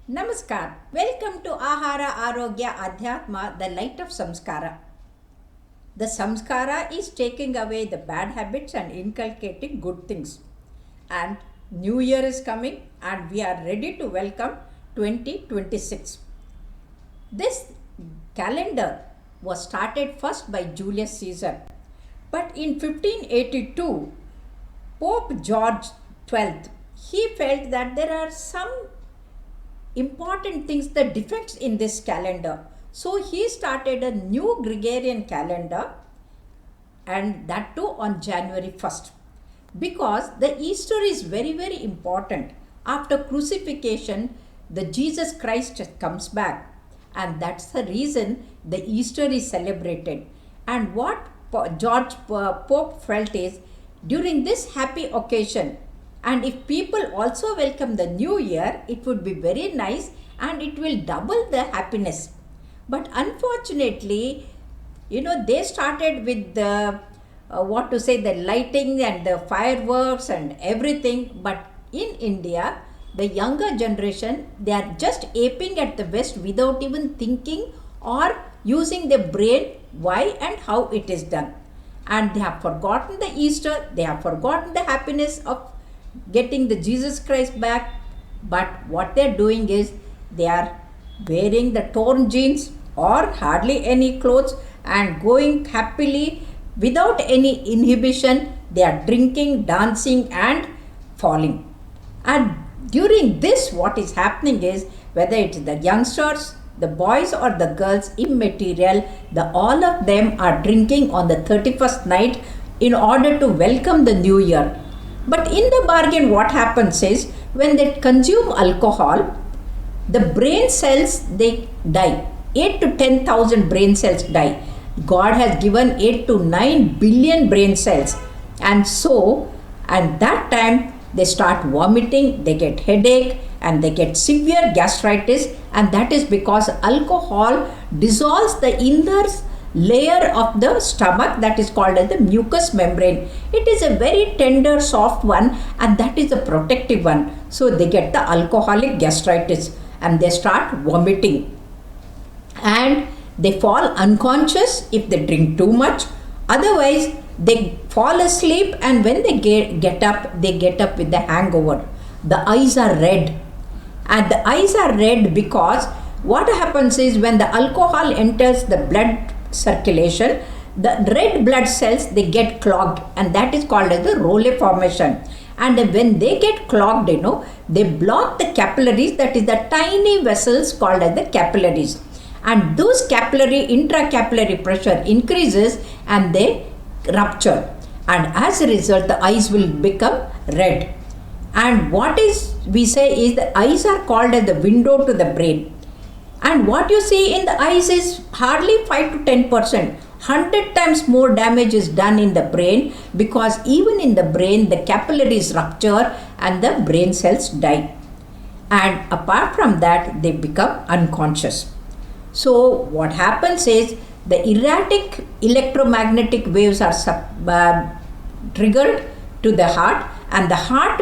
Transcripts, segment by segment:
Namaskar. Welcome to Ahara Arogya Adhyatma, the light of samskara. The samskara is taking away the bad habits and inculcating good things. And New Year is coming and we are ready to welcome 2026. This calendar was started first by Julius Caesar. But in 1582, Pope George XII, he felt that there are some important things, the defects in this calendar. So he started a new Gregorian calendar, and that too on January 1st. Because the Easter is very, very important. After crucifixion, the Jesus Christ comes back, and that's the reason the Easter is celebrated. And what Pope felt is, during this happy occasion, and if people also welcome the new year, it would be very nice and it will double the happiness. But unfortunately, they started with the the lighting and the fireworks and everything. But in India, the younger generation, they are just aping at the West without even thinking or using their brain why and how it is done. And they have forgotten the Easter, they have forgotten the happiness of getting the Jesus Christ back. But what they're doing is they are wearing the torn jeans or hardly any clothes and going happily without any inhibition. They are drinking, dancing and falling. And during this, what is happening is, whether it is the youngsters, the boys or the girls, immaterial, all of them are drinking on the 31st night in order to welcome the new year. But in the bargain, what happens is, when they consume alcohol, the brain cells, they die. 8 to 10,000 brain cells die. God has given 8 to 9 billion brain cells. And so, at that time, they start vomiting, they get headache, and they get severe gastritis. And that is because alcohol dissolves the inner layer of the stomach, that is called as the mucous membrane. It is a very tender, soft one, and that is a protective one. So they get the alcoholic gastritis and they start vomiting. And they fall unconscious if they drink too much. Otherwise, they fall asleep, and when they get up with the hangover. The eyes are red. And the eyes are red because what happens is, when the alcohol enters the blood circulation, the red blood cells, they get clogged, and that is called as the Role formation. And when they get clogged, they block the capillaries, that is the tiny vessels called as the capillaries. And those intracapillary pressure increases and they rupture. And as a result, the eyes will become red. And we say is, the eyes are called as the window to the brain. And what you see in the eyes is hardly 5 to 10%. 100 times more damage is done in the brain, because even in the brain, the capillaries rupture and the brain cells die. And apart from that, they become unconscious. So what happens is, the erratic electromagnetic waves are triggered to the heart, and the heart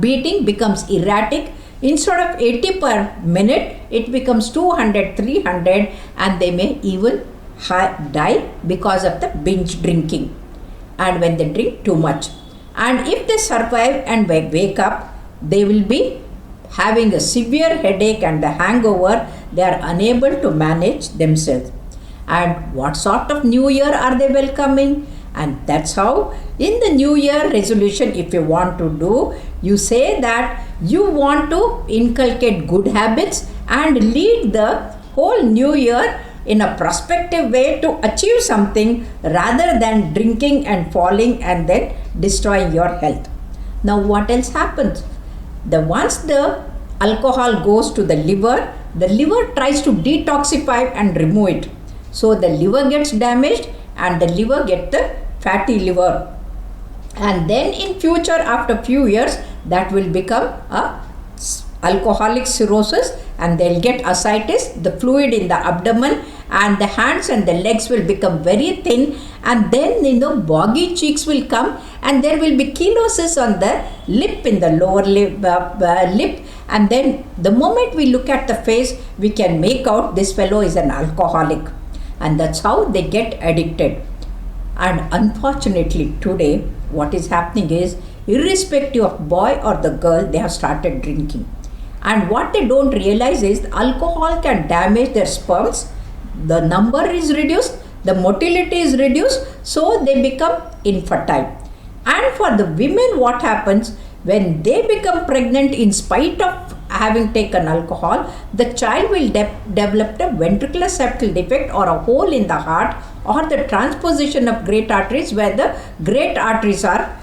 beating becomes erratic. Instead of 80 per minute, it becomes 200, 300, and they may even die because of the binge drinking, and when they drink too much. And if they survive and wake up, they will be having a severe headache and the hangover. They are unable to manage themselves. And what sort of new year are they welcoming? And that's how, in the new year resolution, if you want to do, you say that you want to inculcate good habits and lead the whole new year in a prospective way to achieve something, rather than drinking and falling and then destroying your health. Now what else happens? Once the alcohol goes to the liver tries to detoxify and remove it. So the liver gets damaged, and the liver gets the fatty liver. And then in future, after few years, that will become a alcoholic cirrhosis, and they'll get ascites, the fluid in the abdomen, and the hands and the legs will become very thin, and then boggy cheeks will come, and there will be chelosis on the lip, in the lower lip, And then the moment we look at the face, we can make out this fellow is an alcoholic. And that's how they get addicted. And unfortunately today, what is happening is, irrespective of boy or the girl, they have started drinking. And what they don't realize is alcohol can damage their sperms. The number is reduced, the motility is reduced, so they become infertile. And for the women, what happens when they become pregnant in spite of having taken alcohol, the child will develop a ventricular septal defect or a hole in the heart, or the transposition of great arteries where the great arteries are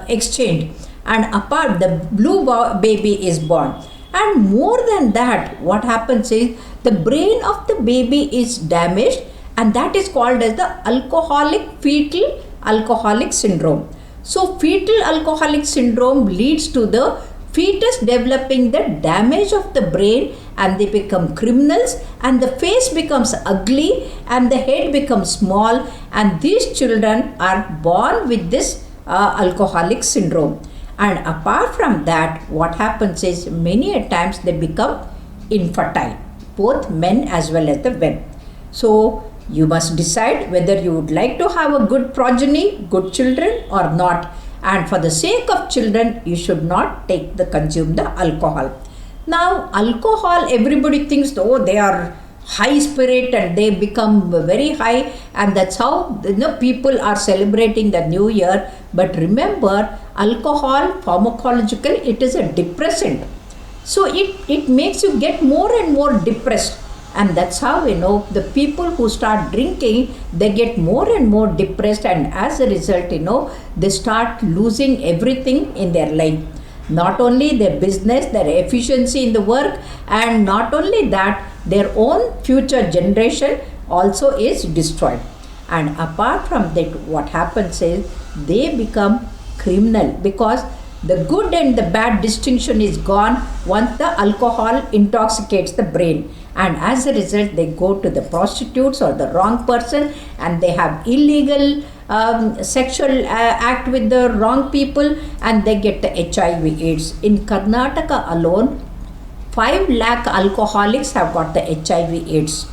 exchanged, and apart the blue baby is born. And more than that, what happens is the brain of the baby is damaged, and that is called as the fetal alcoholic syndrome. So fetal alcoholic syndrome leads to the fetus developing the damage of the brain, and they become criminals, and the face becomes ugly and the head becomes small, and these children are born with this alcoholic syndrome. And apart from that, what happens is many a times they become infertile, both men as well as the women. So you must decide whether you would like to have a good progeny, good children or not. And for the sake of children, you should not consume the alcohol. Now, alcohol, everybody thinks, oh, they are high spirit and they become very high, and that's how people are celebrating the new year. But remember, alcohol, pharmacological, it is a depressant. So it makes you get more and more depressed. And that's how the people who start drinking, they get more and more depressed, and as a result, they start losing everything in their life. Not only their business, their efficiency in the work, and not only that, their own future generation also is destroyed. And apart from that, what happens is they become criminal, because the good and the bad distinction is gone once the alcohol intoxicates the brain. And as a result, they go to the prostitutes or the wrong person, and they have illegal sexual act with the wrong people, and they get the HIV AIDS. In Karnataka alone, 5 lakh alcoholics have got the HIV AIDS.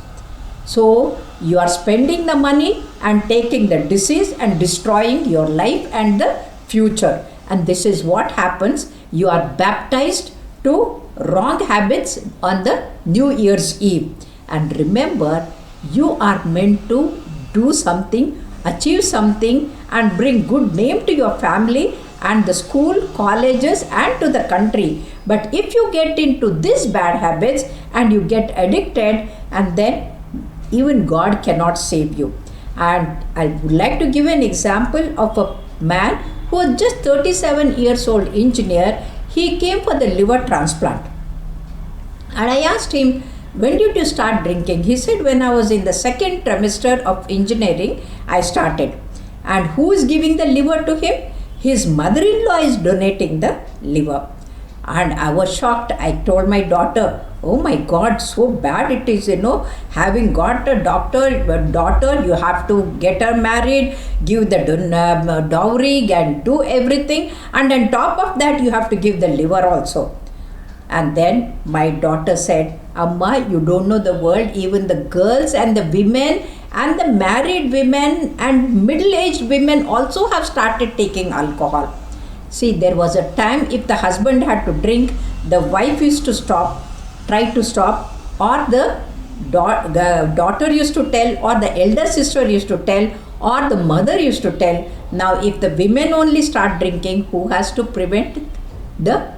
So you are spending the money and taking the disease and destroying your life and the future. And this is what happens. You are baptized to wrong habits on the New Year's Eve. And remember, you are meant to do something, achieve something, and bring good name to your family and the school, colleges, and to the country. But if you get into these bad habits and you get addicted, and then even God cannot save you. And I would like to give an example of a man who was just 37 years old engineer. He came for the liver transplant. And I asked him, when did you start drinking? He said, when I was in the second trimester of engineering, I started. And who is giving the liver to him? His mother-in-law is donating the liver. And I was shocked. I told my daughter, oh my God, so bad it is, having got a daughter, you have to get her married, give the dowry and do everything. And on top of that, you have to give the liver also. And then my daughter said, Amma, you don't know the world. Even the girls and the women and the married women and middle-aged women also have started taking alcohol. See, there was a time if the husband had to drink, the wife used to try to stop, or the daughter used to tell, or the elder sister used to tell, or the mother used to tell. Now, if the women only start drinking, who has to prevent the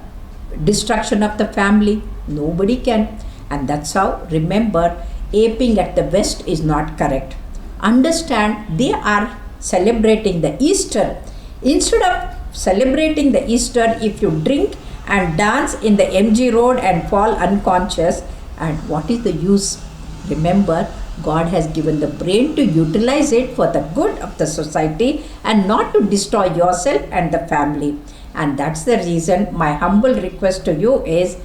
destruction of the family? Nobody can. And that's how, remember, aping at the West is not correct. Understand, they are celebrating the Easter. Instead of celebrating the Easter, if you drink and dance in the MG Road and fall unconscious, and what is the use? Remember, God has given the brain to utilize it for the good of the society and not to destroy yourself and the family. And that's the reason my humble request to you is,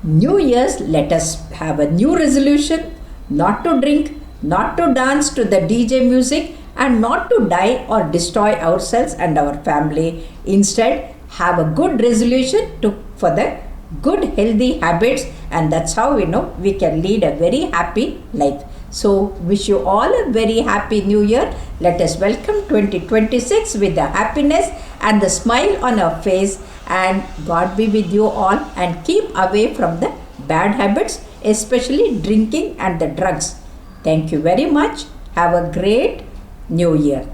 New Year's, let us have a new resolution, not to drink, not to dance to the DJ music, and not to die or destroy ourselves and our family. Instead, have a good resolution for the good healthy habits, and that's how we can lead a very happy life. So wish you all a very happy new year. Let us welcome 2026 with the happiness and the smile on our face, and God be with you all, and keep away from the bad habits, especially drinking and the drugs. Thank you very much. Have a great new year.